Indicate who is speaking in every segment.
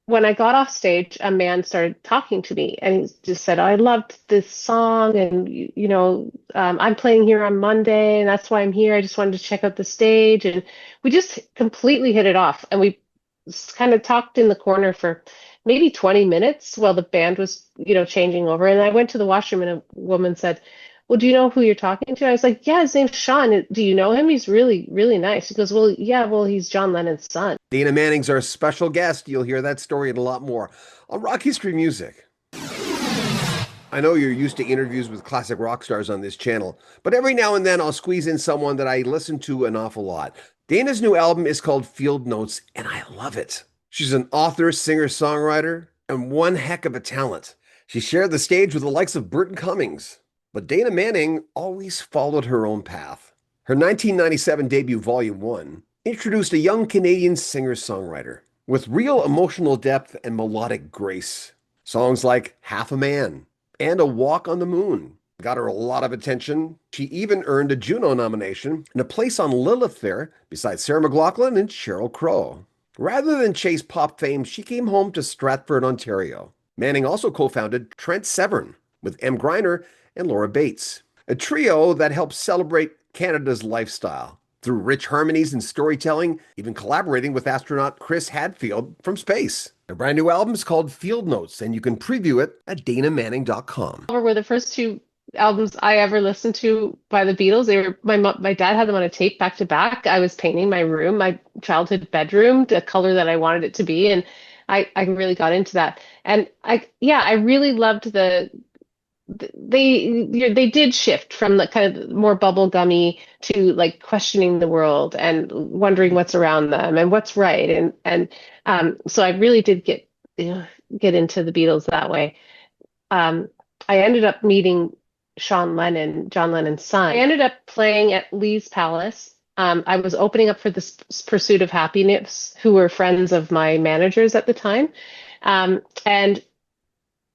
Speaker 1: when I got off stage, a man started talking to me and he just said, I loved this song. And, I'm playing here on Monday and that's why I'm here. I just wanted to check out the stage. And we just completely hit it off. And we kind of talked in the corner for maybe 20 minutes while the band was, changing over. And I went to the washroom and a woman said, well, do you know who you're talking to? I was like, yeah, his name's Sean. Do you know him? He's really, really nice. He goes, well, yeah, well, he's John Lennon's son.
Speaker 2: Dayna Manning's our special guest. You'll hear that story and a lot more on Rock History Music. I know you're used to interviews with classic rock stars on this channel, but every now and then I'll squeeze in someone that I listen to an awful lot. Dayna's new album is called Field Notes, and I love it. She's an author, singer, songwriter, and one heck of a talent. She shared the stage with the likes of Burton Cummings, but Dayna Manning always followed her own path. Her 1997 debut, Volume 1, introduced a young Canadian singer-songwriter with real emotional depth and melodic grace. Songs like Half a Man and A Walk on the Moon got her a lot of attention. She even earned a Juno nomination and a place on Lilith there beside Sarah McLachlan and Sheryl Crow. Rather than chase pop fame, she came home to Stratford, Ontario. Manning also co-founded Trent Severn with M. Griner and Laura Bates, a trio that helps celebrate Canada's lifestyle through rich harmonies and storytelling, even collaborating with astronaut Chris Hadfield from space. Their brand new album is called Field Notes, and you can preview it at danamanning.com.
Speaker 1: Were the first two albums I ever listened to by the Beatles. They were my dad had them on a tape back to back. I was painting my room, my childhood bedroom, the color that I wanted it to be, and I really got into that. And I really loved they did shift from the kind of more bubblegummy to like questioning the world and wondering what's around them and what's right. So I really did get into the Beatles that way. Um, I ended up meeting Sean Lennon, John Lennon's son. I ended up playing at Lee's Palace. I was opening up for this Pursuit of Happiness, who were friends of my managers at the time. And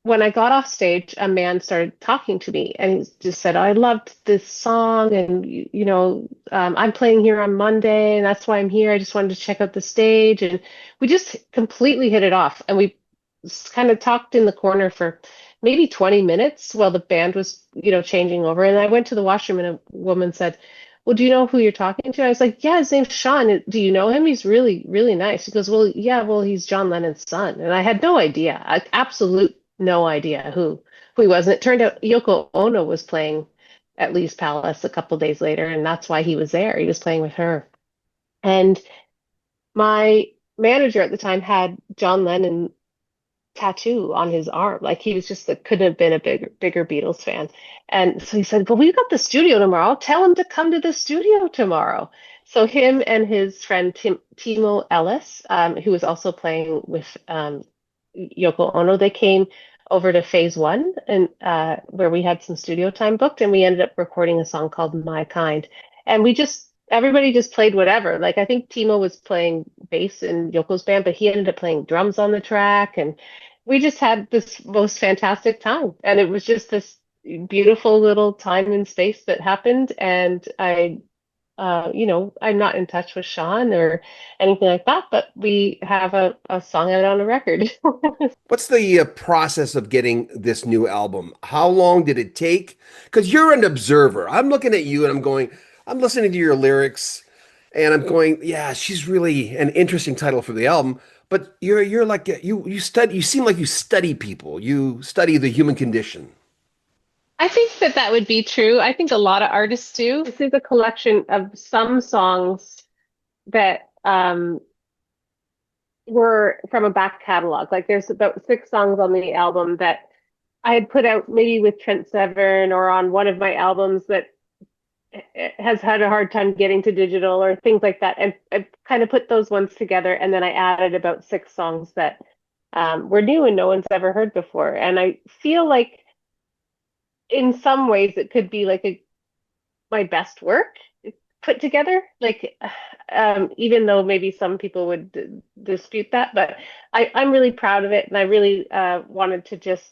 Speaker 1: when I got off stage, a man started talking to me and he just said, I loved this song. And, I'm playing here on Monday and that's why I'm here. I just wanted to check out the stage. And we just completely hit it off. And we kind of talked in the corner for maybe 20 minutes while the band was, changing over. And I went to the washroom and a woman said, well, do you know who you're talking to? I was like, yeah, his name's Sean. Do you know him? He's really, really nice. He goes, well, yeah, well, he's John Lennon's son. And I had no idea, absolute no idea who he was. And it turned out Yoko Ono was playing at Lee's Palace a couple days later, and that's why he was there. He was playing with her. And my manager at the time had John Lennon tattoo on his arm. Like he was just couldn't have been a bigger Beatles fan. And so he said, but we've got the studio tomorrow. Tell him to come to the studio tomorrow. So him and his friend Timo Ellis, who was also playing with Yoko Ono, they came over to Phase One and where we had some studio time booked, and we ended up recording a song called My Kind. And everybody just played whatever. Like I think Timo was playing bass in Yoko's band, but he ended up playing drums on the track, and we just had this most fantastic time. And it was just this beautiful little time and space that happened. And I'm not in touch with Sean or anything like that, but we have a song out on a record.
Speaker 2: What's the process of getting this new album? How long did it take? Because you're an observer. I'm looking at you and I'm listening to your lyrics and I'm going, yeah, she's really an interesting title for the album. But you're like you seem like you study people. You study the human condition.
Speaker 1: I think that would be true. I think a lot of artists do. This is a collection of some songs that were from a back catalog. Like there's about 6 songs on the album that I had put out maybe with Trent Severn or on one of my albums that has had a hard time getting to digital or things like that. And I kind of put those ones together, and then I added about 6 songs that were new and no one's ever heard before. And I feel like in some ways it could be like my best work put together. Like even though maybe some people would dispute that, but I'm really proud of it, and I really wanted to just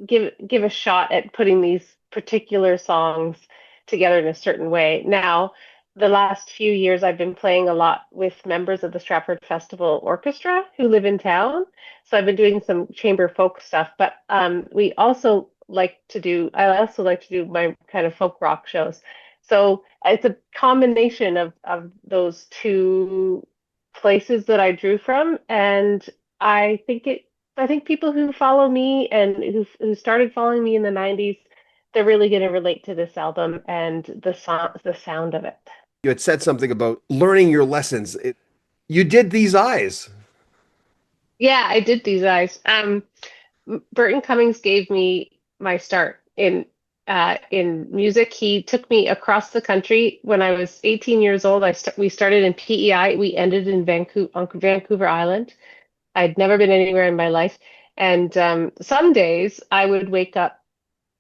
Speaker 1: give a shot at putting these particular songs together in a certain way. Now, the last few years I've been playing a lot with members of the Stratford Festival Orchestra who live in town. So I've been doing some chamber folk stuff, but I also like to do my kind of folk rock shows. So it's a combination of those two places that I drew from, and I think it I think people who follow me and who started following me in the 90s, they're really going to relate to this album and the sound of it.
Speaker 2: You had said something about learning your lessons. You did these eyes.
Speaker 1: Yeah, I did these eyes. Burton Cummings gave me my start in music. He took me across the country when I was 18 years old. We started in PEI. We ended in Vancouver Island. I'd never been anywhere in my life, and some days I would wake up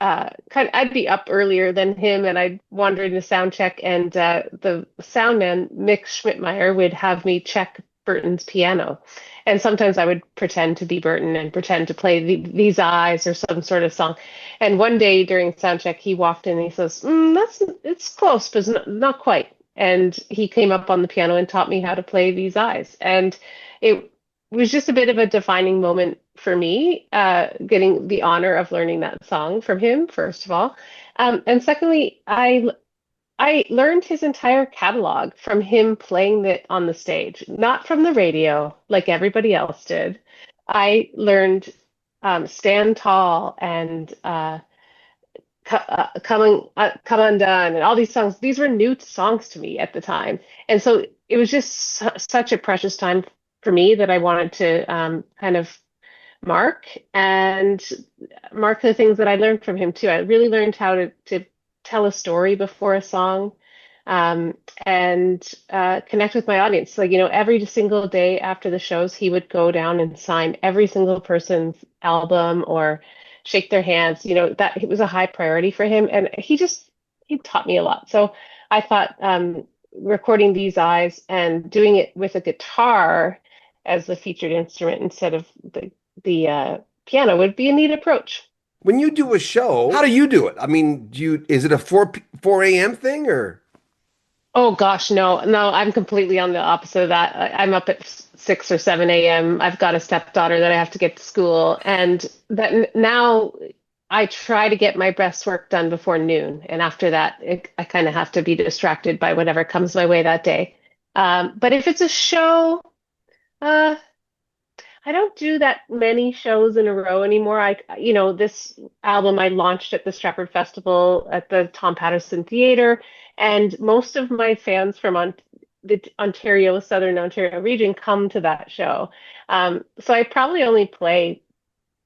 Speaker 1: I'd be up earlier than him, and I'd wander into sound check, and the sound man Mick Schmidtmeyer would have me check Burton's piano, and sometimes I would pretend to be Burton and pretend to play These Eyes or some sort of song. And one day during sound check, he walked in and he says, "That's it's close, but it's not quite." And he came up on the piano and taught me how to play These Eyes, and it was just a bit of a defining moment for me, getting the honor of learning that song from him, first of all. And secondly, I learned his entire catalog from him playing it on the stage, not from the radio like everybody else did. I learned Stand Tall and Come Undone and all these songs. These were new songs to me at the time. And so it was just such a precious time for me that I wanted to kind of mark and mark the things that I learned from him too. I really learned how to tell a story before a song, um, and connect with my audience. Like, every single day after the shows, he would go down and sign every single person's album or shake their hands. That it was a high priority for him, and he taught me a lot. So I thought recording These Eyes and doing it with a guitar as the featured instrument instead of the piano would be a neat approach.
Speaker 2: When you do a show, how do you do it? I mean, is it a 4 a.m. thing or
Speaker 1: Oh gosh, no, no, I'm completely on the opposite of that. I'm up at 6 or 7 a.m. I've got a stepdaughter that I have to get to school, and now I try to get my best work done before noon, and after that, I kind of have to be distracted by whatever comes my way that day. But if it's a show, uh, I don't do that many shows in a row anymore. This album I launched at the Stratford Festival at the Tom Patterson Theatre, and most of my fans from the Ontario, Southern Ontario region come to that show. So I probably only play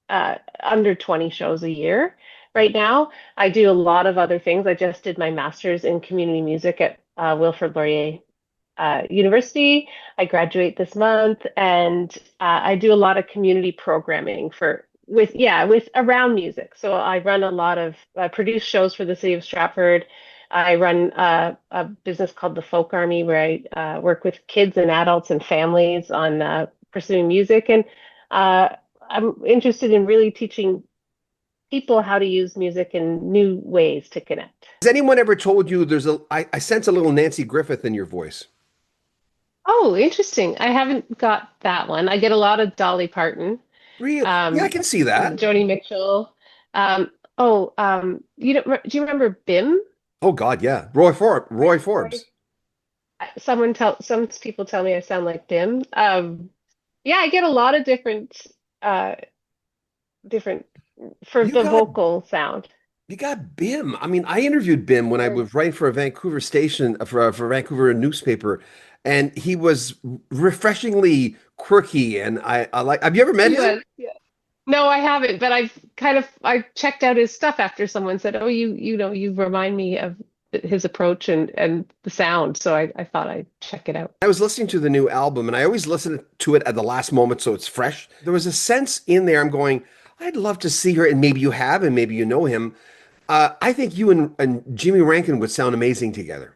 Speaker 1: under 20 shows a year right now. I do a lot of other things. I just did my master's in community music at Wilfrid Laurier University. I graduate this month, and I do a lot of community programming with around music. So I run a lot of produce shows for the city of Stratford. I run a business called the Folk Army, where I work with kids and adults and families on pursuing music, and uh, I'm interested in really teaching people how to use music in new ways to connect.
Speaker 2: has anyone ever told you I sense a little Nancy Griffith in your voice?
Speaker 1: Oh, interesting. I haven't got that one. I get a lot of Dolly Parton,
Speaker 2: Real? Yeah, I can see that.
Speaker 1: Joni Mitchell. Do you remember Bim?
Speaker 2: Oh God, yeah. Roy Forbes.
Speaker 1: Some people tell me I sound like Bim. Yeah, I get a lot of uh, different for
Speaker 2: You
Speaker 1: the
Speaker 2: got
Speaker 1: vocal sound.
Speaker 2: you got Bim. I mean, I interviewed Bim when I
Speaker 1: Sure.
Speaker 2: was writing for a Vancouver station for a Vancouver newspaper, and he was refreshingly quirky. And I like. Have you ever met
Speaker 1: He
Speaker 2: him?
Speaker 1: was. No, I haven't, but I checked out his stuff after someone said, "Oh, you remind me of his approach and the sound." So I thought I'd check it out.
Speaker 2: I was listening to the new album, and I always listen to it at the last moment so it's fresh. There was a sense in there. I'm going, I'd love to see her, and maybe you have, and maybe you know him. I think you and Jimmy Rankin would sound amazing together.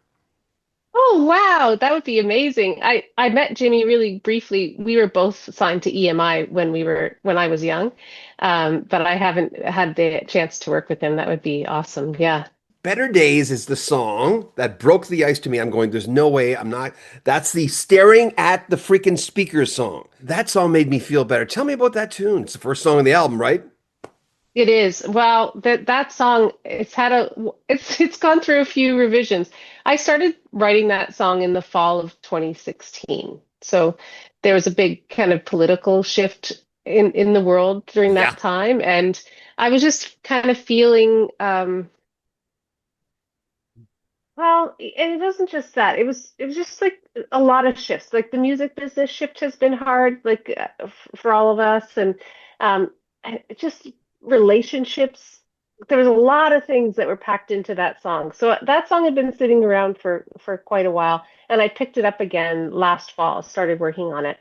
Speaker 1: Oh, wow, that would be amazing. I met Jimmy really briefly. We were both signed to EMI when I was young. But I haven't had the chance to work with him. That would be awesome. Yeah.
Speaker 2: Better Days is the song that broke the ice to me. I'm going, there's no way I'm not. That's the staring at the freaking speakers song. That song made me feel better. Tell me about that tune. It's the first song on the album, right?
Speaker 1: It is. Well, that song, it's gone through a few revisions. I started writing that song in the fall of 2016. So there was a big kind of political shift in the world during
Speaker 2: Yeah.
Speaker 1: that time, and I was just kind of feeling well, and it wasn't just that. It was just like a lot of shifts. Like the music business shift has been hard, like for all of us, um, and it just relationships. There was a lot of things that were packed into that song. So that song had been sitting around for quite a while, and I picked it up again last fall. Started working on it,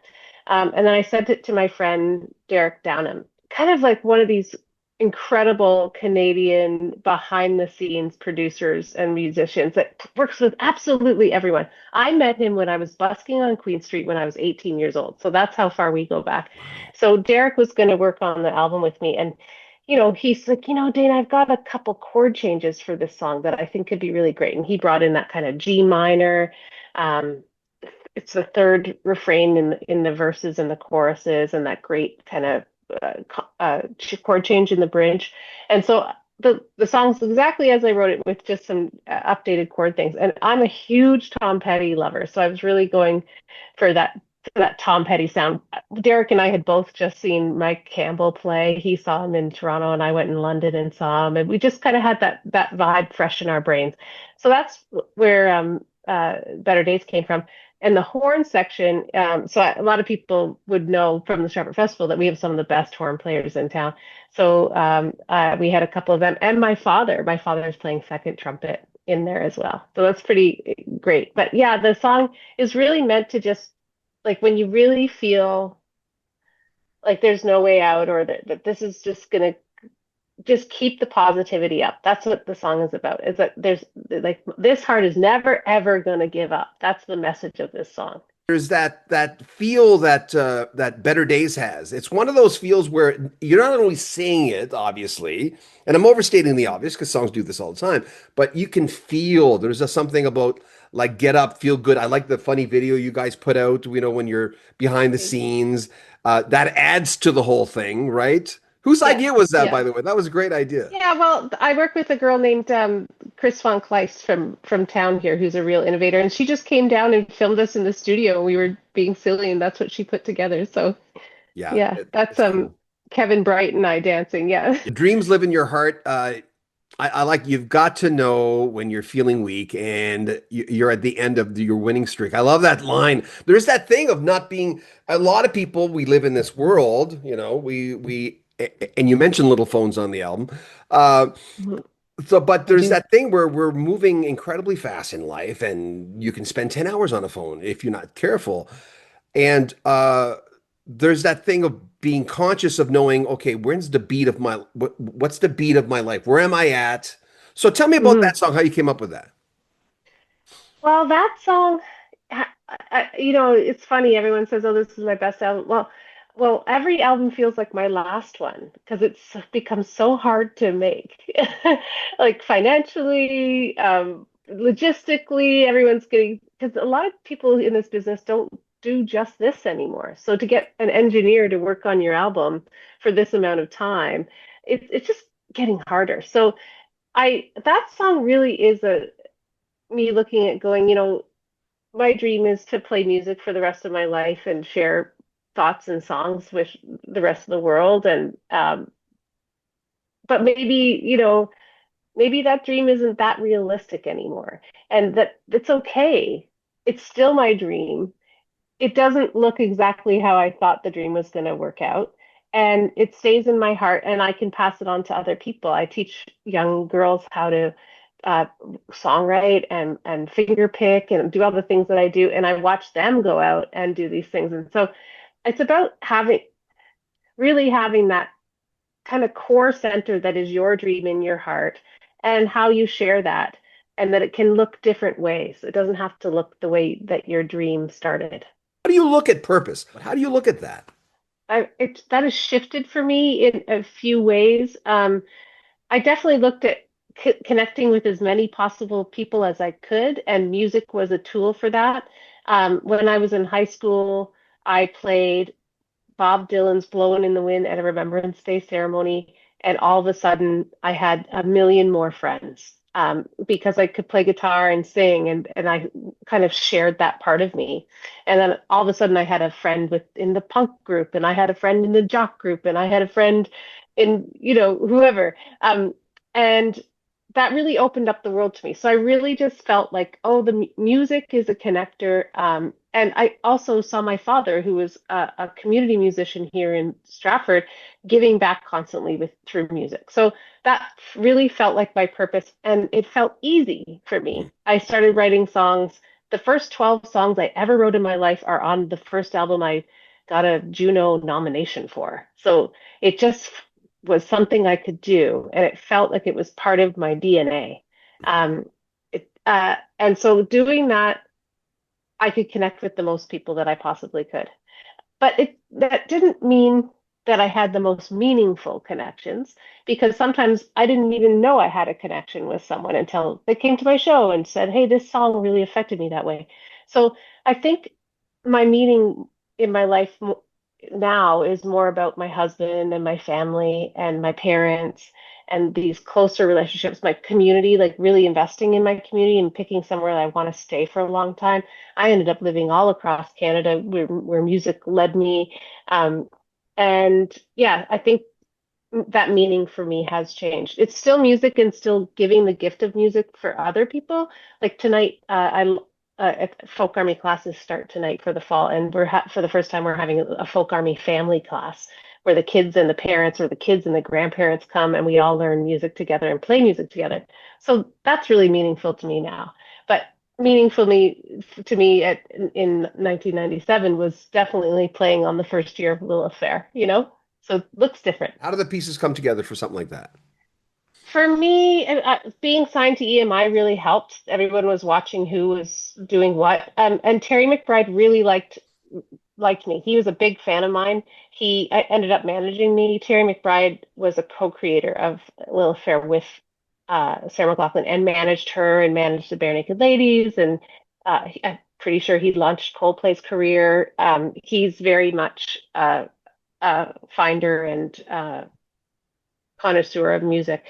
Speaker 1: and then I sent it to my friend Derek Downham. Kind of like one of these incredible Canadian behind the scenes producers and musicians that works with absolutely everyone. I met him when I was busking on Queen Street when I was 18 years old. So that's how far we go back.
Speaker 2: Wow.
Speaker 1: So Derek was going to work on the album with me. And, he's like, Dayna, I've got a couple chord changes for this song that I think could be really great. And he brought in that kind of G minor. Um, it's the third refrain in the verses and the choruses, and that great kind of chord change in the bridge. And so the song's exactly as I wrote it, with just some updated chord things. And I'm a huge Tom Petty lover, so I was really going for that Tom Petty sound. Derek and I had both just seen Mike Campbell play. He saw him in Toronto, and I went in London and saw him, and we just kind of had that vibe fresh in our brains. So that's where Better Days came from. And the horn section, a lot of people would know from the Stratford Festival that we have some of the best horn players in town. So we had a couple of them, and my father is playing second trumpet in there as well. So that's pretty great. But yeah, the song is really meant to just like when you really feel like there's no way out, or that this is just gonna just keep the positivity up. That's what the song is about. Is that there's like this heart is never ever gonna give up. That's the message of this song.
Speaker 2: There's that feel that Better Days has. It's one of those feels where you're not only saying it, obviously, and I'm overstating the obvious because songs do this all the time, but you can feel there's a something about like get up, feel good. I like the funny video you guys put out, when you're behind the
Speaker 1: Thank you.
Speaker 2: scenes. That adds to the whole thing, right? Whose
Speaker 1: Yes,
Speaker 2: idea was that, by
Speaker 1: yeah.
Speaker 2: the way? That was a great idea.
Speaker 1: Yeah, well, I work with a girl named Chris von Kleist from town here, who's a real innovator, and she just came down and filmed us in the studio. We were being silly, and that's what she put together. So
Speaker 2: Yeah,
Speaker 1: yeah, that's
Speaker 2: it's cool.
Speaker 1: Kevin Bright and I dancing. Yeah.
Speaker 2: Dreams live in your heart. I like you've got to know when you're feeling weak and you're at the end of your winning streak. I love that line. There's that thing of not being a lot of people. We live in this world, and you mentioned little phones on the album. Uh,
Speaker 1: Mhm.
Speaker 2: but
Speaker 1: I
Speaker 2: there's
Speaker 1: do.
Speaker 2: that thing where we're moving incredibly fast in life, and you can spend 10 hours on a phone if you're not careful. And there's that thing of being conscious of knowing, okay, what's the beat of my life? Where am I at? So tell me about that
Speaker 1: Mhm.
Speaker 2: song, how you came up with that.
Speaker 1: Well, that song, it's funny. Everyone says, "Oh, this is my best album." Well, every album feels like my last one because it's become so hard to make, like financially, logistically. Everyone's getting because a lot of people in this business don't do just this anymore. So to get an engineer to work on your album for this amount of time, it's just getting harder. So I that song really is a me looking at going, my dream is to play music for the rest of my life and share thoughts and songs with the rest of the world. And but maybe, maybe that dream isn't that realistic anymore. And that it's okay. It's still my dream. It doesn't look exactly how I thought the dream was going to work out. And it stays in my heart, and I can pass it on to other people. I teach young girls how to uh, songwrite and finger pick and do all the things that I do, and I watch them go out and do these things. And so it's about really having that kind of core center that is your dream in your heart, and how you share that, and that it can look different ways. It doesn't have to look the way that your dream started.
Speaker 2: How do you look at purpose? How do you look at that?
Speaker 1: That has shifted for me in a few ways. I definitely looked at connecting with as many possible people as I could, and music was a tool for that. When I was in high school, I played Bob Dylan's Blowing in the Wind at a Remembrance Day ceremony, and all of a sudden I had a million more friends because I could play guitar and sing, and I kind of shared that part of me. And then all of a sudden I had a friend in the punk group, and I had a friend in the jock group, and I had a friend in, whoever. And that really opened up the world to me. So I really just felt like, oh, the music is a connector. And I also saw my father, who was a community musician here in Stratford, giving back constantly with through music. So that really felt like my purpose, and it felt easy for
Speaker 2: Mm.
Speaker 1: me. I started writing songs. The first 12 songs I ever wrote in my life are on the first album I got a Juno nomination for. So it just was something I could do, and it felt like it was part of my DNA. Um, and so doing that, I could connect with the most people that I possibly could. But that didn't mean that I had the most meaningful connections, because sometimes I didn't even know I had a connection with someone until they came to my show and said, "Hey, this song really affected me that way." So I think my meaning in my life now is more about my husband and my family and my parents and these closer relationships, my community, like really investing in my community and picking somewhere that I want to stay for a long time. I ended up living all across Canada where music led me. Um, and yeah, I think that meaning for me has changed. It's still music and still giving the gift of music for other people. Like tonight, folk army classes start tonight for the fall, and for the first time we're having a folk army family class where the kids and the parents or the kids and the grandparents come and we all learn music together and play music together. So that's really meaningful to me now. But to me in 1997 was definitely playing on the first year of Lilith Fair, So it looks different.
Speaker 2: How do the pieces come together for something like that?
Speaker 1: For me, being signed to EMI really helped. Everyone was watching who was doing what. And Terry McBride really liked me. He was a big fan of mine. I ended up managing me. Terry McBride was a co-creator of Lilith Fair with Sarah McLachlan, and managed her and managed the Bare Naked Ladies. And I'm pretty sure he launched Coldplay's career. He's very much a finder and connoisseur of music.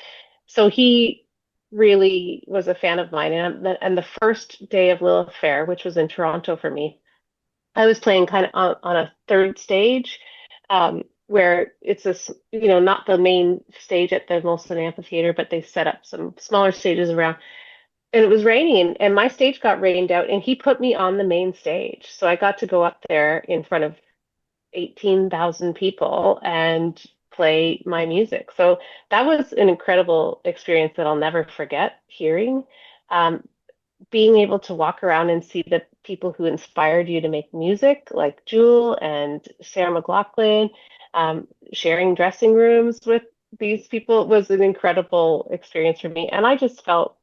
Speaker 1: So he really was a fan of mine. And the first day of Lilith Fair, which was in Toronto for me, I was playing kind of on a third stage, where it's not the main stage at the Molson Amphitheater, but they set up some smaller stages around. And it was raining, and my stage got rained out, and he put me on the main stage. So I got to go up there in front of 18,000 people and play my music. So that was an incredible experience that I'll never forget hearing. Um, Being able to walk around and see the people who inspired you to make music, like Jewel and Sarah McLachlan, sharing dressing rooms with these people was an incredible experience for me. And I just felt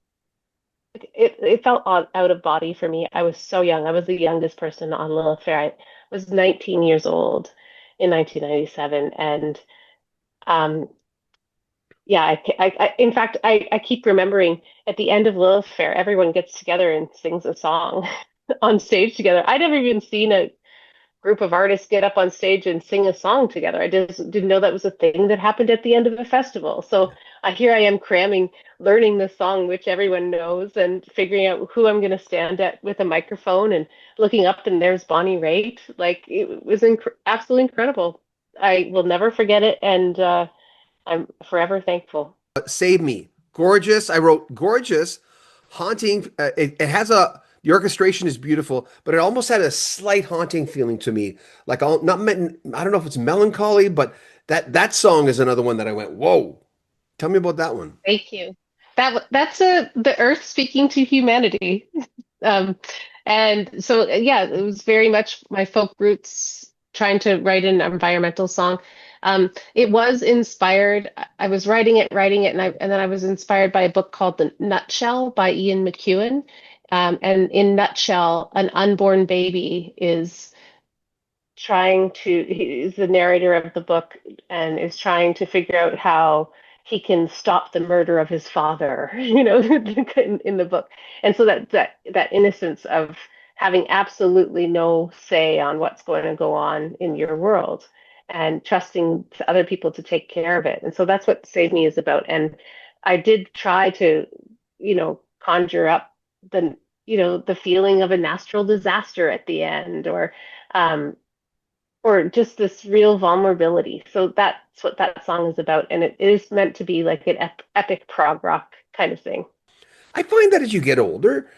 Speaker 1: it felt out of body for me. I was so young. I was the youngest person on Lilith Fair. I was 19 years old in 1997, and um, yeah, in fact, I keep remembering at the end of Lilith Fair, everyone gets together and sings a song on stage together. I'd never even seen a group of artists get up on stage and sing a song together. I just didn't know that was a thing that happened at the end of a festival. So here I am cramming, learning the song, which everyone knows, and figuring out who I'm going to stand at with a microphone and looking up, and there's Bonnie Raitt. Like it was absolutely incredible. I will never forget it, and I'm forever thankful.
Speaker 2: Save Me. Gorgeous. I wrote gorgeous, haunting. It has the orchestration is beautiful, but it almost had a slight haunting feeling to me. Like not I don't know if it's melancholy, but that song is another one that I went, whoa. Tell me about that one.
Speaker 1: Thank you. That's the earth speaking to humanity. Um, and so, yeah, it was very much my folk roots trying to write an environmental song. It was inspired. I was writing it, and then I was inspired by a book called The Nutshell by Ian McEwan. And in Nutshell, an unborn baby is he's the narrator of the book and is trying to figure out how he can stop the murder of his father, in the book. And so that innocence of having absolutely no say on what's going to go on in your world and trusting to other people to take care of it. And so that's what Save Me is about. And I did try to, conjure up the feeling of a natural disaster at the end, um, or just this real vulnerability. So that's what that song is about, and it is meant to be like an epic prog rock kind of thing.
Speaker 2: I find that as you get older,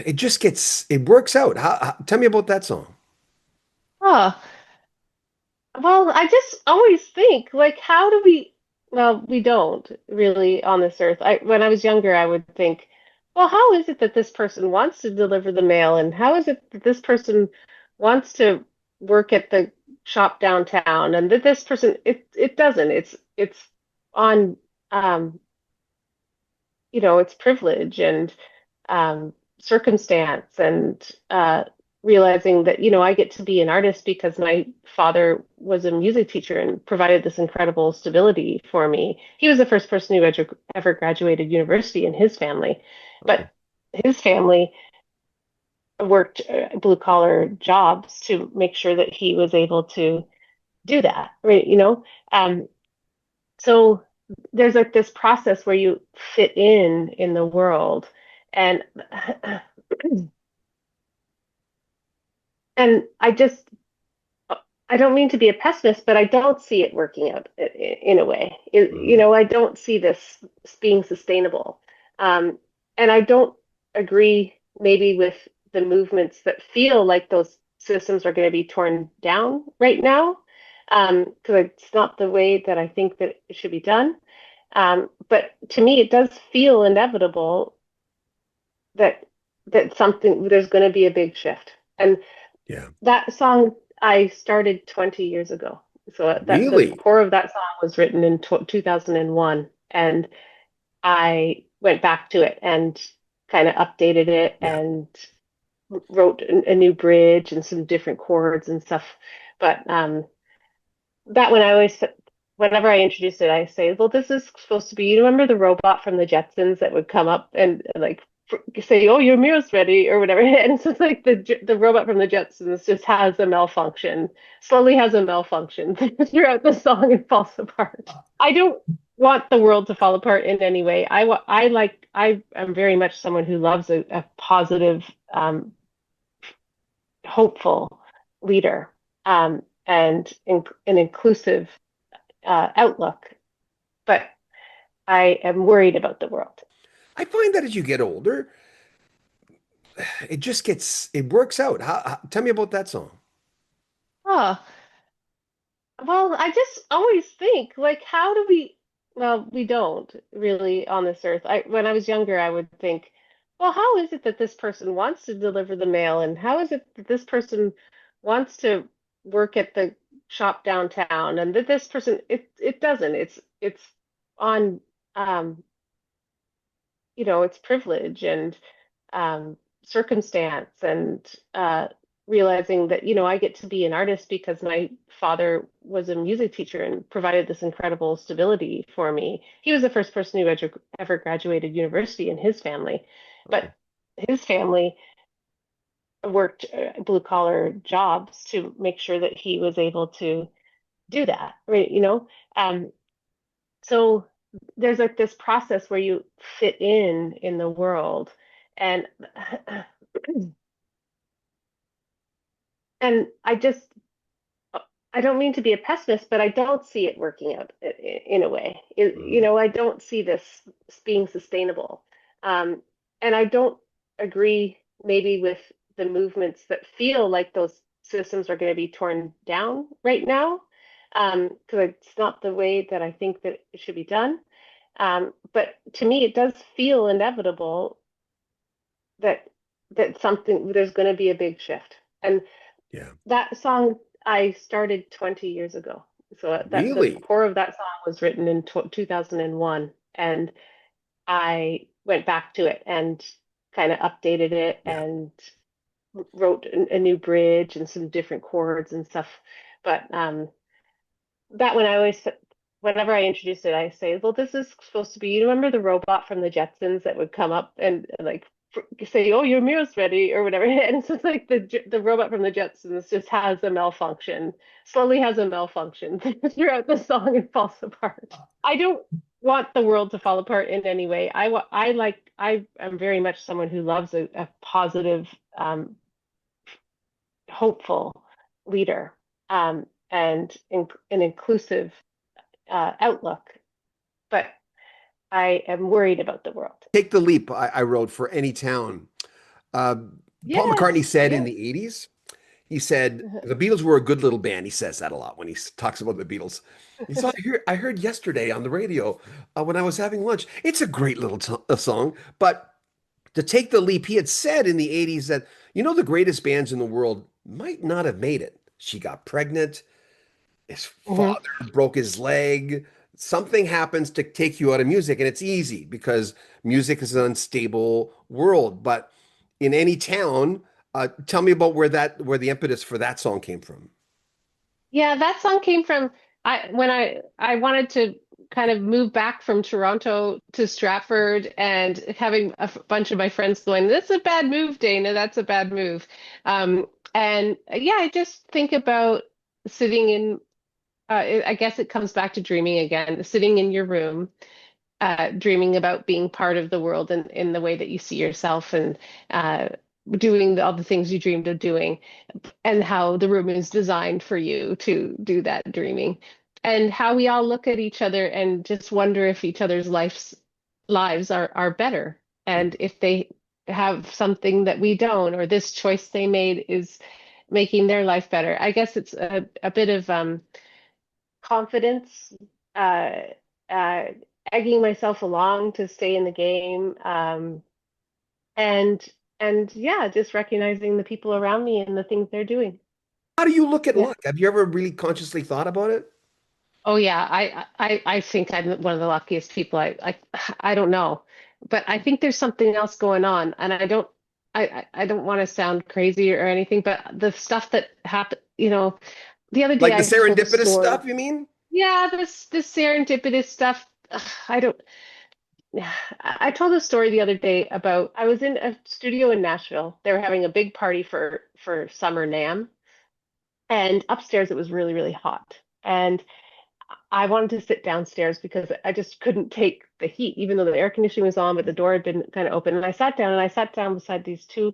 Speaker 2: it works out. Tell me about that song.
Speaker 1: Oh, well, I just always think like, how do we? Well, we don't really on this earth. When I was younger, I would think, well, how is it that this person wants to deliver the mail, and how is it that this person wants to work at the shop downtown, and that this person it doesn't. It's on it's privilege and circumstance and realizing that, I get to be an artist because my father was a music teacher and provided this incredible stability for me. He was the first person who ever graduated university in his family, but
Speaker 2: Oh,
Speaker 1: his family worked blue collar jobs to make sure that he was able to do that, right? So there's like this process where you fit in the world, and and I don't mean to be a pessimist, but I don't see it working out in a way.
Speaker 2: mm,
Speaker 1: I don't see this being sustainable. Um, and I don't agree maybe with the movements that feel like those systems are going to be torn down right now, because it's not the way that I think that it should be done. But to me, it does feel inevitable that something there's going to be a big shift. And
Speaker 2: yeah.
Speaker 1: that song I started 20 years ago. So that the
Speaker 2: Really?
Speaker 1: core of that song was written in 2001, and I went back to it and kind of updated it
Speaker 2: Yeah.
Speaker 1: and wrote a new bridge and some different chords and stuff. But that one I always, whenever I introduce it, I say, well, this is supposed to be, you remember the robot from the Jetsons that would come up and like say, oh, your meal's ready or whatever. And it's just like the robot from the Jetsons just has a malfunction, slowly has a malfunction throughout the song and falls apart. I don't want the world to fall apart in any way. I am very much someone who loves a positive, hopeful leader, and an inclusive outlook, but I am worried about the world.
Speaker 2: I find that as you get older, it works out. Tell me about that song.
Speaker 1: Oh, well, I just always think like, how do we? Well, we don't really on this earth. When I was younger, I would think, well, how is it that this person wants to deliver the mail, and how is it that this person wants to work at the shop downtown, and that this person it doesn't. It's on it's privilege and circumstance and realizing that, I get to be an artist because my father was a music teacher and provided this incredible stability for me. He was the first person who ever graduated university in his family, but
Speaker 2: Oh,
Speaker 1: his family worked blue collar jobs to make sure that he was able to do that, right? So there's like this process where you fit in the world, and I just I don't mean to be a pessimist, but I don't see it working out in a way.
Speaker 2: mm,
Speaker 1: I don't see this being sustainable. Um, and I don't agree maybe with the movements that feel like those systems are going to be torn down right now, because it's not the way that I think that it should be done. But to me, it does feel inevitable that something there's going to be a big shift. And
Speaker 2: yeah.
Speaker 1: that song I started 20 years ago. So that the
Speaker 2: Really?
Speaker 1: core of that song was written in 2001, and I went back to it and kind of updated it
Speaker 2: Yeah.
Speaker 1: and wrote a new bridge and some different chords and stuff. But that one I always whenever I introduce it, I say, well, this is supposed to be, you remember the robot from the Jetsons that would come up and like say, oh, your meal's ready or whatever. And it's just like the robot from the Jetsons just has a malfunction, slowly has a malfunction throughout the song and falls apart. I don't want the world to fall apart in any way. I am very much someone who loves a positive, hopeful leader, and an inclusive outlook, but I am worried about the world.
Speaker 2: Take the leap, I wrote for any town. Uh, Paul
Speaker 1: Yes,
Speaker 2: McCartney said in
Speaker 1: yes.
Speaker 2: the 80s, he said the Beatles were a good little band. He says that a lot when he talks about the Beatles. He said, I heard yesterday on the radio when I was having lunch. It's a great little song, but to take the leap, he had said in the 80s that, the greatest bands in the world might not have made it. She got pregnant. His
Speaker 1: Hmm.
Speaker 2: father broke his leg. Something happens to take you out of music, and it's easy because music is an unstable world. But in any town, tell me about where the impetus for that song came from.
Speaker 1: Yeah, that song came from I wanted to kind of move back from Toronto to Stratford and having bunch of my friends going, "That's a bad move, Dana. That's a bad move." And yeah, I just think about sitting in. I guess it comes back to dreaming again, sitting in your room, dreaming about being part of the world in the way that you see yourself, and uh, doing all the things you dreamed of doing, and how the room is designed for you to do that dreaming, and how we all look at each other and just wonder if each other's lives are better, and if they have something that we don't, or this choice they made is making their life better. I guess it's a bit of confidence, uh, uh, egging myself along to stay in the game, and yeah, just recognizing the people around me and the things they're doing.
Speaker 2: How do you look at
Speaker 1: Yeah.
Speaker 2: luck? Have you ever really consciously thought about it?
Speaker 1: Oh yeah, I think I'm one of the luckiest people. I don't know, but I think there's something else going on, and I don't want to sound crazy or anything, but the stuff that happened, the other day
Speaker 2: Like the
Speaker 1: I told a
Speaker 2: serendipitous
Speaker 1: story.
Speaker 2: stuff, you mean?
Speaker 1: Yeah, this serendipitous stuff. I don't. I told a story the other day about I was in a studio in Nashville. They were having a big party for Summer NAMM, and upstairs it was really, really hot. And I wanted to sit downstairs because I just couldn't take the heat, even though the air conditioning was on, but the door had been kind of open. And I sat down beside these two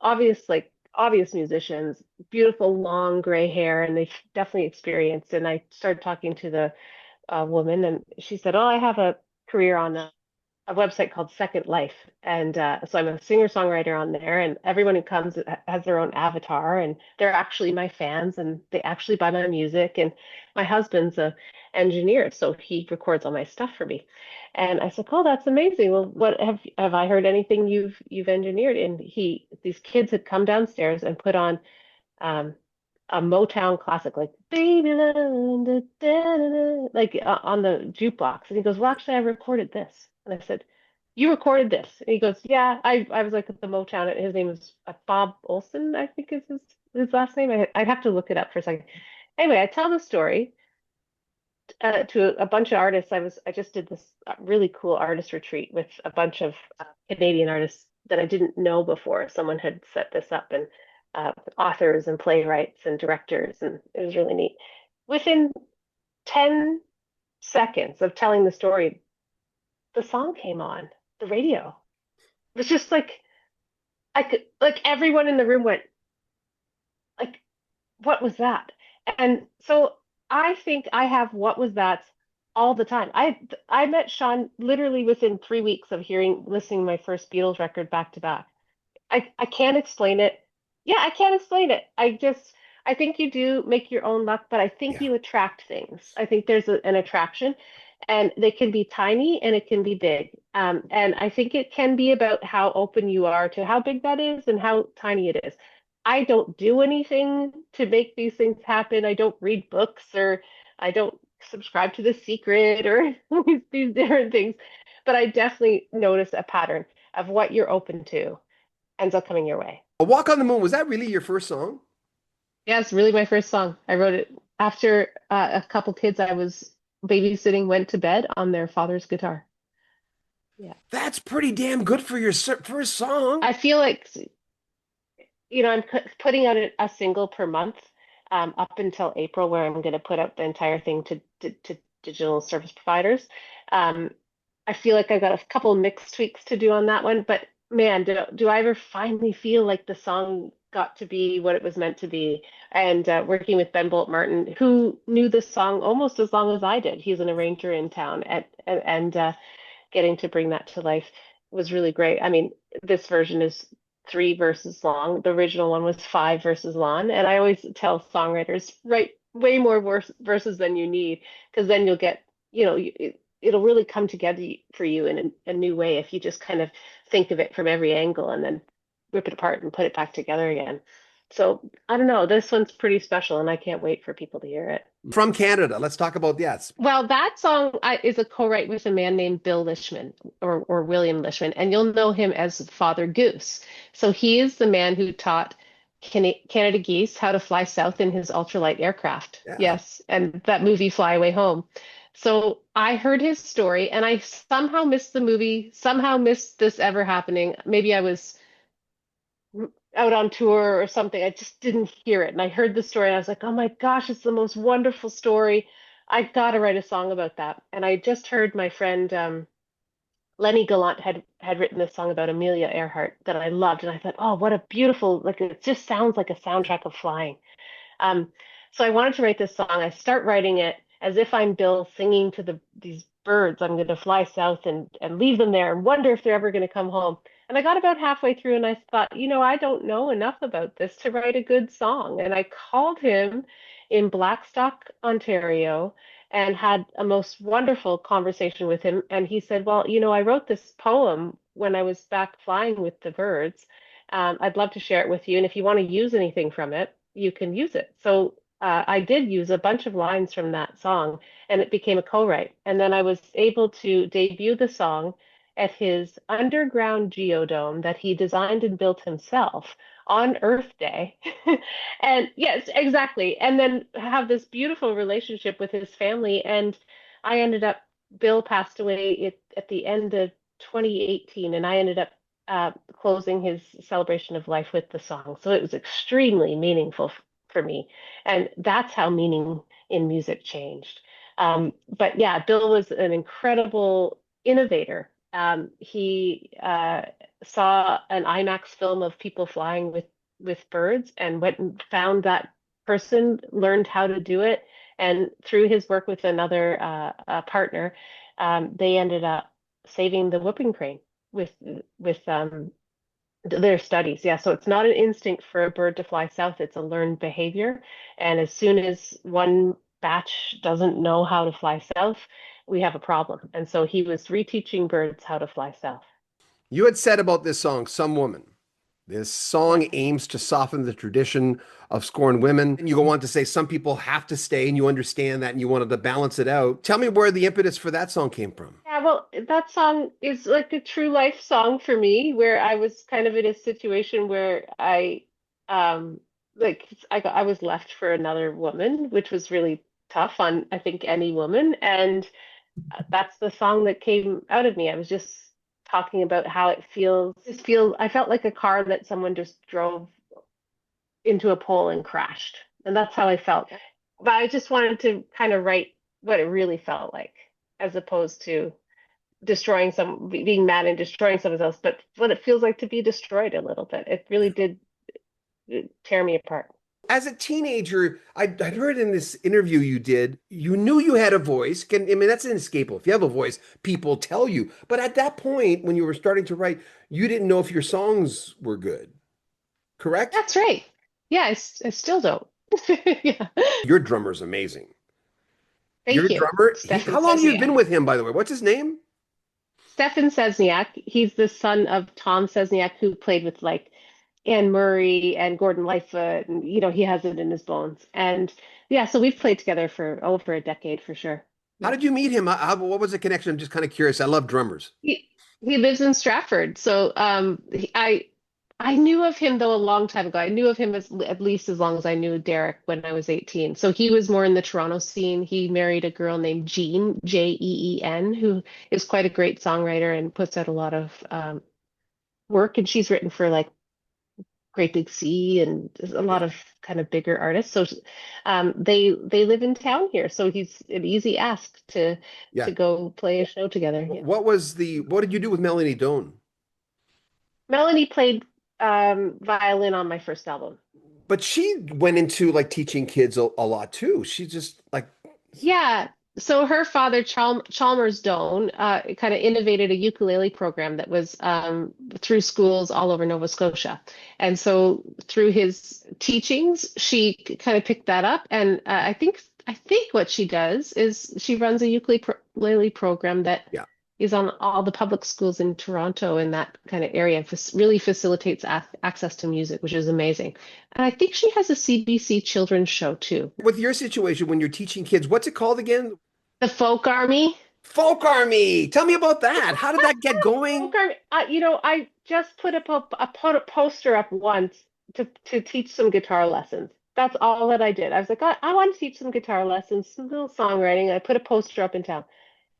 Speaker 1: obvious musicians, beautiful long gray hair, and they definitely experienced. And I started talking to the woman, and she said, "Oh, I have a career on a website called Second Life. And so I'm a singer-songwriter on there, and everyone who comes has their own avatar, and they're actually my fans, and they actually buy my music. And my husband's a engineer, so he records all my stuff for me." And I said, "Oh, that's amazing. Well, what have I heard anything you've engineered?" And these kids had come downstairs and put on um, a Motown classic, like "Baby Love," like on the jukebox. And he goes, "Well, actually, I recorded this." And I said, "You recorded this?" And he goes, "Yeah, I was like at the Motown. His name was Bob Olson, I think is his last name. I'd have to look it up for a second. Anyway, I tell the story to a bunch of artists. I just did this really cool artist retreat with a bunch of Canadian artists that I didn't know before. Someone had set this up, and authors and playwrights and directors, and it was really neat. Within 10 seconds of telling the story, the song came on the radio. It was just like I could, like everyone in the room went like, "What was that?" And so I think I have "what was that" all the time. I met Sean literally within 3 weeks of listening to my first Beatles record back to back. I can't explain it. Yeah, I can't explain it. I think you do make your own luck, but I think
Speaker 2: Yeah.
Speaker 1: you attract things. I think there's an attraction, and they can be tiny and it can be big. And I think it can be about how open you are to how big that is and how tiny it is. I don't do anything to make these things happen. I don't read books, or I don't subscribe to The Secret, or these different things. But I definitely notice a pattern of what you're open to ends up coming your way.
Speaker 2: A Walk on the Moon, was that really your first song?
Speaker 1: Yeah, it's really my first song. I wrote it after a couple kids. I was babysitting went to bed on their father's guitar. Yeah.
Speaker 2: That's pretty damn good for your first song.
Speaker 1: I feel like, I'm putting out a single per month up until April, where I'm going to put out the entire thing to digital service providers. Um, I feel like I got a couple mix tweaks to do on that one, but man, do I ever finally feel like the song got to be what it was meant to be? And working with Ben Bolt Martin, who knew this song almost as long as I did. He's an arranger in town, and getting to bring that to life was really great. I mean, this version is 3 verses long. The original one was 5 verses long. And I always tell songwriters, write way more verses than you need, because then you'll get, it'll really come together for you in a new way if you just kind of think of it from every angle and then rip it apart and put it back together again. So I don't know, this one's pretty special and I can't wait for people to hear it.
Speaker 2: From Canada. Let's talk about yes.
Speaker 1: Well, that song is a co-write with a man named Bill Lishman or William Lishman, and you'll know him as Father Goose. So he is the man who taught Canada geese how to fly south in his ultralight aircraft.
Speaker 2: Yeah.
Speaker 1: Yes, and that movie Fly Away Home. So I heard his story, and I somehow missed the movie, somehow missed this ever happening. Maybe I was out on tour or something. I just didn't hear it. And I heard the story and I was like, oh my gosh, it's the most wonderful story. I gotta write a song about that. And I just heard my friend Lenny Gallant had written this song about Amelia Earhart that I loved. And I thought, oh, what a beautiful, like it just sounds like a soundtrack of flying. Um, so I wanted to write this song. I start writing it as if I'm Bill singing to these birds. I'm going to fly south and leave them there and wonder if they're ever going to come home. And I got about halfway through and I thought, I don't know enough about this to write a good song. And I called him in Blackstock, Ontario, and had a most wonderful conversation with him. And he said, well, I wrote this poem when I was back flying with the birds. I'd love to share it with you. And if you want to use anything from it, you can use it. So I did use a bunch of lines from that song, and it became a co-write. And then I was able to debut the song at his underground geodome that he designed and built himself on Earth Day. And yes, exactly. And then have this beautiful relationship with his family. And I ended up, Bill passed away at the end of 2018, and I ended up closing his celebration of life with the song. So it was extremely meaningful for me. And that's how meaning in music changed. But yeah, Bill was an incredible innovator. He saw an IMAX film of people flying with birds and went and found that person, learned how to do it. And through his work with another partner, they ended up saving the whooping crane with with their studies. Yeah, so it's not an instinct for a bird to fly south, it's a learned behavior. And as soon as one batch doesn't know how to fly south, we have a problem. And so he was reteaching birds how to fly south.
Speaker 2: You had said about this song, Some Woman. This
Speaker 1: Yeah.
Speaker 2: song aims to soften the tradition of scorned women. And you go on to say some people have to stay, and you understand that, and you wanted to balance it out. Tell me where the impetus for that song came from.
Speaker 1: Yeah, well, that song is like a true life song for me, where I was kind of in a situation where um, I was left for another woman, which was really tough on, I think, any woman. And that's the song that came out of me. I was just talking about how it feels. I felt like a car that someone just drove into a pole and crashed. And that's how I felt. But I just wanted to kind of write what it really felt like, as opposed to being mad and destroying someone else, but what it feels like to be destroyed a little bit. It really did tear me apart.
Speaker 2: As a teenager, I'd heard in this interview you did, you knew you had a voice. I mean, that's inescapable. If you have a voice, people tell you. But at that point, when you were starting to write, you didn't know if your songs were good, correct?
Speaker 1: That's right. Yeah, I still don't. Yeah.
Speaker 2: Your drummer's amazing. Your
Speaker 1: Thank you.
Speaker 2: drummer,
Speaker 1: Stefan
Speaker 2: how long have you been
Speaker 1: Sesniak.
Speaker 2: with him, by the way? What's his name?
Speaker 1: Stefan Sesniak, he's the son of Tom Sesniak, who played with like Anne Murray and Gordon Lightfoot, and he has it in his bones. And yeah, so we've played together for over a decade for sure.
Speaker 2: How
Speaker 1: Yeah.
Speaker 2: did you meet him? What was the connection? I'm just kind of curious. I love drummers.
Speaker 1: He lives in Stratford. So I I knew of him though a long time ago. I knew of him as at least as long as I knew Derek when I was 18. So he was more in the Toronto scene. He married a girl named Jean, Jeen, who is quite a great songwriter and puts out a lot of work. And she's written for like Great Big Sea and a
Speaker 2: Yeah.
Speaker 1: lot of kind of bigger artists. So they live in town here. So he's an easy ask
Speaker 2: Yeah.
Speaker 1: to go play a show together. Yeah.
Speaker 2: What did you do with Melanie Doan?
Speaker 1: Melanie played violin on my first album.
Speaker 2: But she went into like teaching kids a lot too. She just like,
Speaker 1: Yeah. So her father, Chalmers Doane, kind of innovated a ukulele program that was through schools all over Nova Scotia. And so through his teachings, she kind of picked that up. And I think what she does is she runs a ukulele program that
Speaker 2: yeah.
Speaker 1: is on all the public schools in Toronto in that kind of area, and really facilitates access to music, which is amazing. And I think she has a CBC children's show too.
Speaker 2: With your situation when you're teaching kids, what's it called again?
Speaker 1: The Folk Army.
Speaker 2: Folk Army. Tell me about that. How did that get
Speaker 1: Folk
Speaker 2: going?
Speaker 1: Army. I just put a poster up once to teach some guitar lessons. That's all that I did. I was like, I want to teach some guitar lessons, some little songwriting. I put a poster up in town.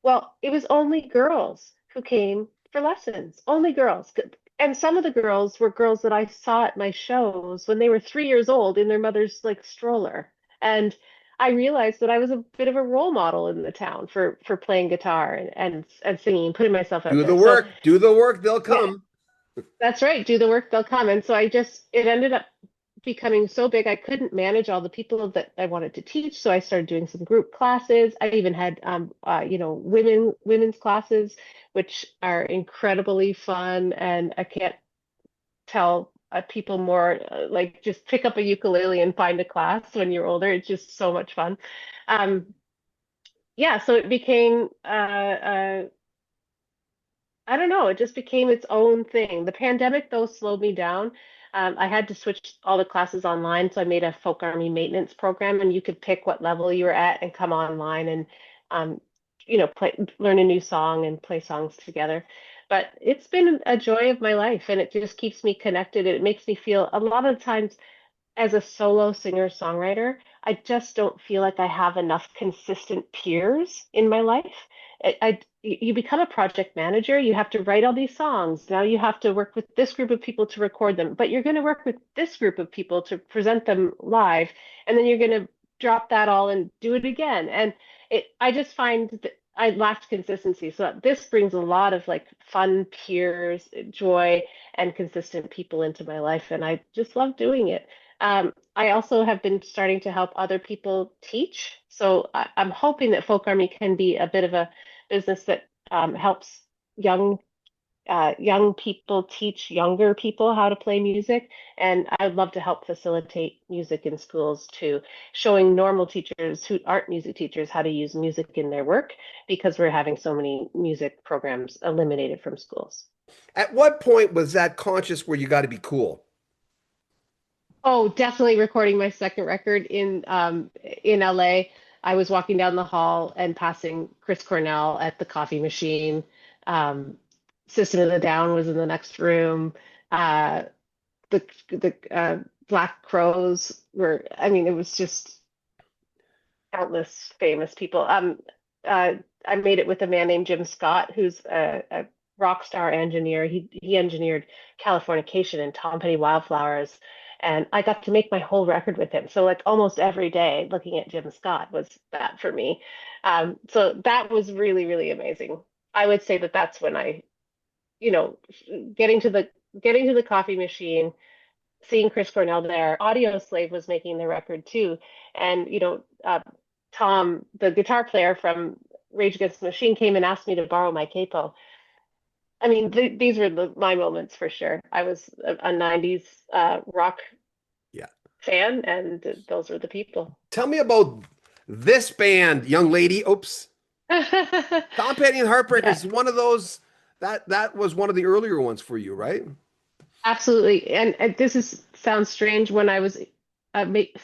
Speaker 1: Well, it was only girls who came for lessons, only girls. And some of the girls were girls that I saw at my shows when they were 3 years old in their mother's like stroller. And I realized that I was a bit of a role model in the town for playing guitar and singing, putting myself out
Speaker 2: Do the
Speaker 1: there. So
Speaker 2: work. Do the work. They'll
Speaker 1: yeah,
Speaker 2: come.
Speaker 1: that's right. Do the work, they'll come. And so it ended up becoming so big I couldn't manage all the people that I wanted to teach. So I started doing some group classes. I even had women's classes, which are incredibly fun. And I can't tell people more like just pick up a ukulele and find a class when you're older. It's just so much fun. Um, yeah, so it became I don't know. It just became its own thing. The pandemic, though, slowed me down. I had to switch all the classes online, so I made a folk army maintenance program, and you could pick what level you were at and come online and, um, learn a new song and play songs together. But it's been a joy of my life, and it just keeps me connected. It makes me feel a lot of times as a solo singer-songwriter, I just don't feel like I have enough consistent peers in my life. You become a project manager, you have to write all these songs. Now you have to work with this group of people to record them, but you're going to work with this group of people to present them live, and then you're going to drop that all and do it again. And I just find that I lacked consistency. So this brings a lot of like fun peers, joy, and consistent people into my life, and I just love doing it. I also have been starting to help other people teach. So I'm hoping that Folk Army can be a bit of a business that helps young young people teach younger people how to play music. And I'd love to help facilitate music in schools too, showing normal teachers who aren't music teachers how to use music in their work because we're having so many music programs eliminated from schools.
Speaker 2: At what point was that conscious where you got to be cool?
Speaker 1: Oh, definitely recording my second record in LA. I was walking down the hall and passing Chris Cornell at the coffee machine. Um, System of the Down was in the next room. Uh, the Black Crows were, I mean, it was just countless famous people. Uh, I made it with a man named Jim Scott, who's a rock star engineer. He engineered Californication and Tom Petty Wildflowers, and I got to make my whole record with him. So like almost every day, looking at Jim Scott was that for me. So that was really, really amazing. I would say that that's when you know, getting to the getting to the coffee machine, seeing Chris Cornell there. Audio Slave was making the record too, and Tom, the guitar player from Rage Against the Machine, came and asked me to borrow my capo. I mean, these were my moments for sure. I was a 90s rock
Speaker 2: Yeah.
Speaker 1: fan, and those were the people.
Speaker 2: Tell me about this band, young lady. Oops. Tom Petty and
Speaker 1: Yeah,
Speaker 2: Heartbreakers is one of those that was one of the earlier ones for you, right?
Speaker 1: absolutely. And this is sounds strange. When I was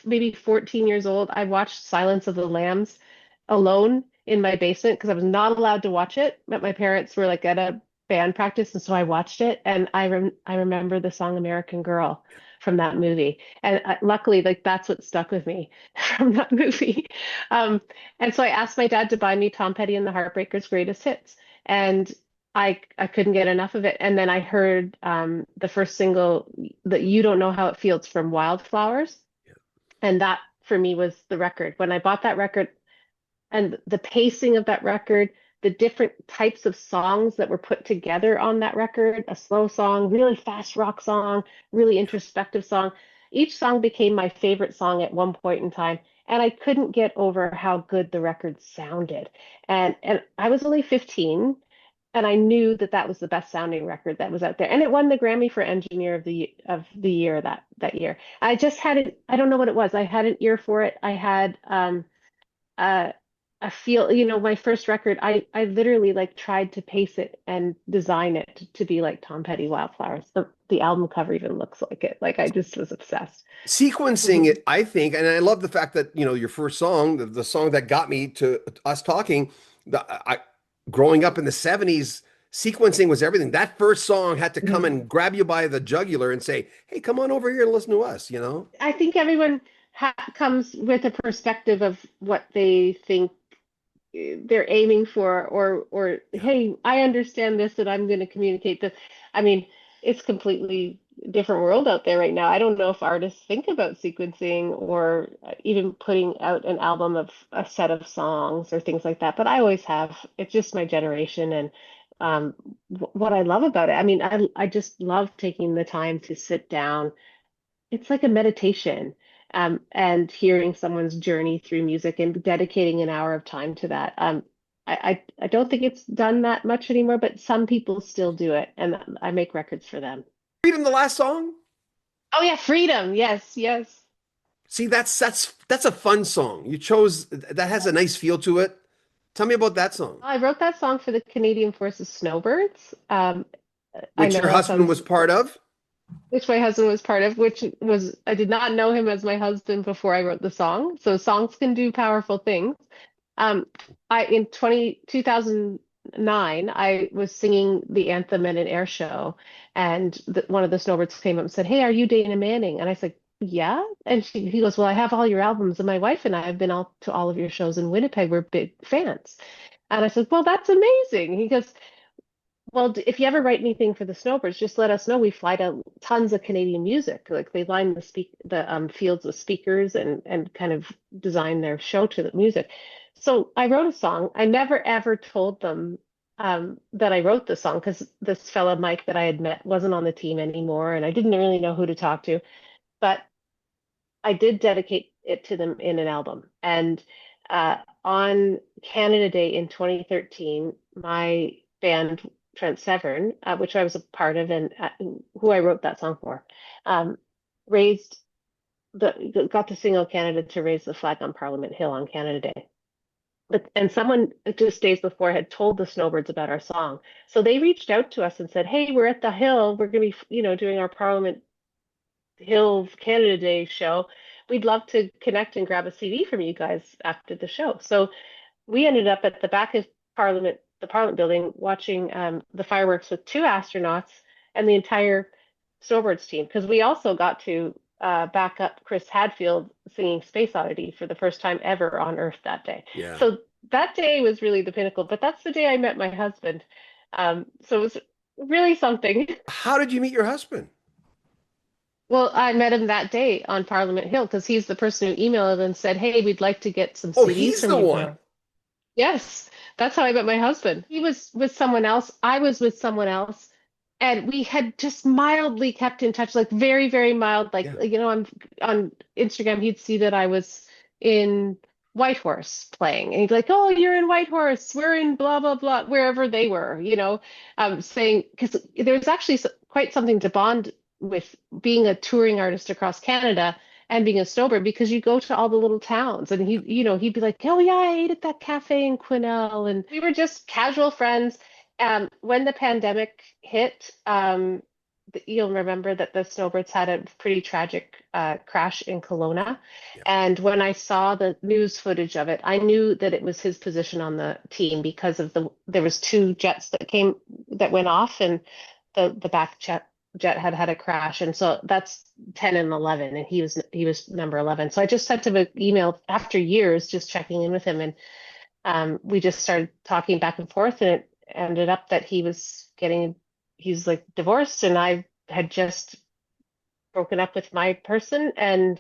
Speaker 1: maybe 14 years old, I watched Silence of the Lambs alone in my basement because I was not allowed to watch it, but my parents were like at a band practice, and so I watched it, and I remember the song American Girl from that movie, and luckily, like that's what stuck with me from that movie. Um, and so I asked my dad to buy me Tom Petty and the Heartbreakers' Greatest Hits, and I couldn't get enough of it. And then I heard the first single, that You Don't Know How It Feels from Wildflowers, and that for me was the record. When I bought that record, and the pacing of that record, the different types of songs that were put together on that record, a slow song, really fast rock song, really introspective song. Each song became my favorite song at one point in time, and I couldn't get over how good the record sounded. And I was only 15, and I knew that that was the best sounding record that was out there. And it won the Grammy for Engineer of the Year that year. I just had it, I don't know what it was. I had an ear for it. I had uh I feel, my first record, I literally like tried to pace it and design it to be like Tom Petty Wildflowers. The album cover even looks like it. Like I just was obsessed.
Speaker 2: Sequencing
Speaker 1: Mhm.
Speaker 2: it, I think, and I love the fact that, your first song, the song that got me to us talking, I growing up in the 70s, sequencing was everything. That first song had to come
Speaker 1: Mhm.
Speaker 2: and grab you by the jugular and say, "Hey, come on over here and listen to us."
Speaker 1: I think everyone comes with a perspective of what they think they're aiming for, or
Speaker 2: Yeah.
Speaker 1: hey, I understand this and I'm going to communicate this. I mean, it's completely different world out there right now. I don't know if artists think about sequencing or even putting out an album of a set of songs or things like that, but I always have. It's just my generation, and um what I love about it. I mean, I just love taking the time to sit down. It's like a meditation, and hearing someone's journey through music and dedicating an hour of time to that. I don't think it's done that much anymore, but some people still do it, and I make records for them.
Speaker 2: Freedom, the last song.
Speaker 1: Oh yeah, Freedom. Yes, yes.
Speaker 2: See, that's a fun song. You chose that has a nice feel to it. Tell me about that song,
Speaker 1: I wrote that song for the Canadian Forces Snowbirds. I
Speaker 2: which
Speaker 1: know
Speaker 2: your
Speaker 1: that
Speaker 2: husband
Speaker 1: sounds,
Speaker 2: was part of.
Speaker 1: which my husband was part of, which was, I did not know him as my husband before I wrote the song. So songs can do powerful things. Um, I in 2009, I was singing the anthem at an air show, and one of the snowbirds came up and said, "Hey, are you Dana Manning?" And I said, "Yeah." And he goes, "Well, I have all your albums, and my wife and I have been all to all of your shows in Winnipeg. We're big fans." And I said, "Well, that's amazing." He goes, "Well, if you ever write anything for the Snowbirds, just let us know. We fly to tons of Canadian music. Like they line the fields with speakers and kind of design their show to the music." So I wrote a song. I never ever told them that I wrote the song, because this fella Mike that I had met wasn't on the team anymore, and I didn't really know who to talk to. But I did dedicate it to them in an album. And on Canada Day in 2013, my band, Trent Severn, which I was a part of, and who I wrote that song for, um, raised got to sing "O Canada" to raise the flag on Parliament Hill on Canada Day. And someone just days before had told the Snowbirds about our song. So they reached out to us and said, "Hey, we're at the Hill. We're going to be, doing our Parliament Hills Canada Day show. We'd love to connect and grab a CD from you guys after the show." So we ended up at the back of the Parliament building, watching the fireworks with two astronauts and the entire Snowbirds team, because we also got to back up Chris Hadfield singing Space Oddity for the first time ever on Earth that day.
Speaker 2: Yeah.
Speaker 1: So that day was really the pinnacle, but that's the day I met my husband. So it was really something.
Speaker 2: How did you meet your husband?
Speaker 1: Well, I met him that day on Parliament Hill because he's the person who emailed and said, "Hey, we'd like to get some
Speaker 2: Oh,
Speaker 1: CDs
Speaker 2: he's
Speaker 1: from
Speaker 2: the
Speaker 1: you
Speaker 2: one.
Speaker 1: girls." Yes, that's how I met my husband. He was with someone else. I was with someone else. And we had just mildly kept in touch, like very, very mild. Like,
Speaker 2: Yeah.
Speaker 1: on Instagram, he'd see that I was in Whitehorse playing. And he'd be like, "Oh, you're in Whitehorse. We're in blah, blah, blah," wherever they were, saying, because there was actually quite something to bond with being a touring artist across Canada and being a snowbird, because you go to all the little towns, and he'd be like, "Oh yeah, I ate at that cafe in Quesnel," and we were just casual friends. When the pandemic hit, you'll remember that the snowbirds had a pretty tragic crash in Kelowna.
Speaker 2: Yeah.
Speaker 1: And when I saw the news footage of it, I knew that it was his position on the team because of there was two jets that went off, and the back jet had had a crash, and so that's 10 and 11, and he was number 11. So I just sent him an email after years, just checking in with him, and we just started talking back and forth, and it ended up that he's like divorced, and I had just broken up with my person, and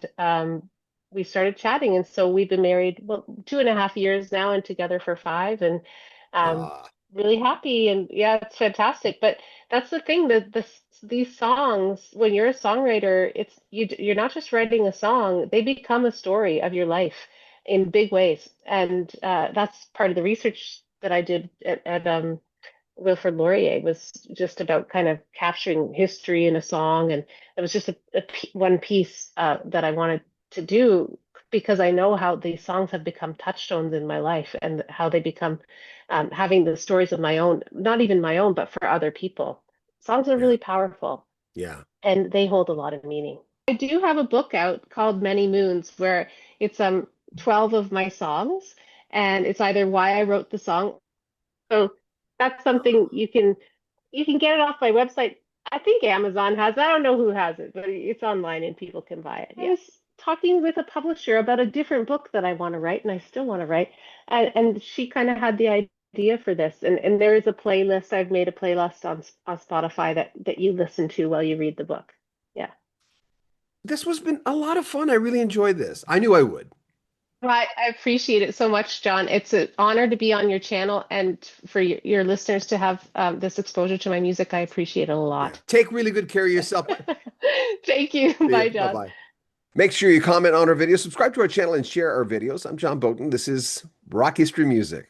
Speaker 1: we started chatting, and so we've been married, well, 2.5 years now, and together for 5, and um,
Speaker 2: Ah,
Speaker 1: really happy, and yeah, it's fantastic. But that's the thing, that these songs, when you're a songwriter, you're not just writing a song; they become a story of your life in big ways, and that's part of the research that I did at Wilfrid Laurier, was just about kind of capturing history in a song, and it was just one piece that I wanted to do because I know how these songs have become touchstones in my life, and how they become having the stories of my own, not even my own, but for other people. Songs are
Speaker 2: yeah,
Speaker 1: really powerful,
Speaker 2: yeah.
Speaker 1: and they hold a lot of meaning. I do have a book out called Many Moons, where it's 12 of my songs, and it's either why I wrote the song. So that's something you can get it off my website. I think Amazon has it. I don't know who has it, but it's online and people can buy it. I was talking with a publisher about a different book that I want to write, and I still want to write. And she kind of had the idea for this. And there is a playlist. I've made a playlist on Spotify that you listen to while you read the book. Yeah.
Speaker 2: This was been a lot of fun. I really enjoyed this. I knew I would.
Speaker 1: Well, I appreciate it so much, John. It's an honor to be on your channel, and for your listeners to have this exposure to my music. I appreciate it a
Speaker 2: Yeah.
Speaker 1: lot.
Speaker 2: Take really good care of yourself.
Speaker 1: Thank you.
Speaker 2: See ya.
Speaker 1: Bye, John.
Speaker 2: Bye-bye. Make sure you comment on our video, subscribe to our channel, and share our videos. I'm John Bowden. This is Rock History Music.